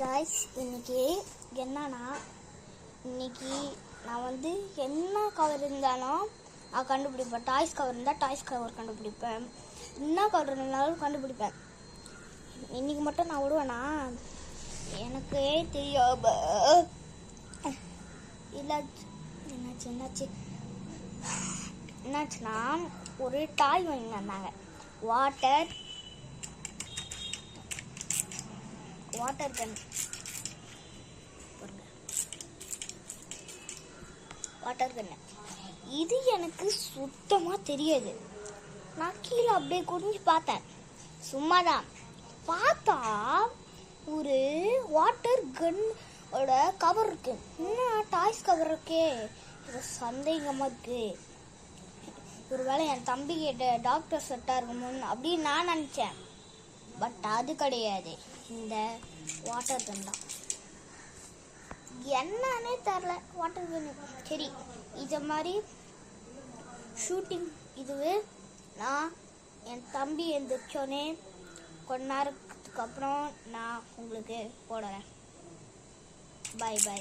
Guys, இன்னைக்கு என்னன்னா நான் என்ன கவர் இருந்தாலும் நான் கண்டுபிடிப்பேன். டாய்ஸ் கவர் இருந்தால் டாய்ஸ் கவர் கண்டுபிடிப்பேன். என்ன கவர் இருந்தாலும் கண்டுபிடிப்பேன். இன்னைக்கு மட்டும் நான் விடுவேனா எனக்கே தெரியாம என்னாச்சுன்னா ஒரு டாய் வாங்கி வந்தாங்க. வாட்டர் கன்னு. இது எனக்கு சுத்தமா தெரியாது. நான் கீழே அப்படியே குடிஞ்சு பார்த்தேன். சும்மாதான் பார்த்தா ஒரு வாட்டர் கன்னோட கவர் இருக்கு. என்ன டாய்ஸ் கவர் இருக்கே, இது சந்தேகமா இருக்கு. ஒருவேளை என் தம்பி கிட்ட டாக்டர் செட்டா இருக்குமோன்னு அப்படின்னு நான் நினைச்சேன். பட் அது கிடையாது, இந்த வாட்டர் கன் தான். என்னன்னே தெரில வாட்டர் கன்னு. சரி, இது மாதிரி ஷூட்டிங் இதுவே நான் என் தம்பி எந்திரிச்சோன்னே கொஞ்ச நேரத்துக்கு அப்புறம் நான் உங்களுக்கு போடுறேன். Bye by.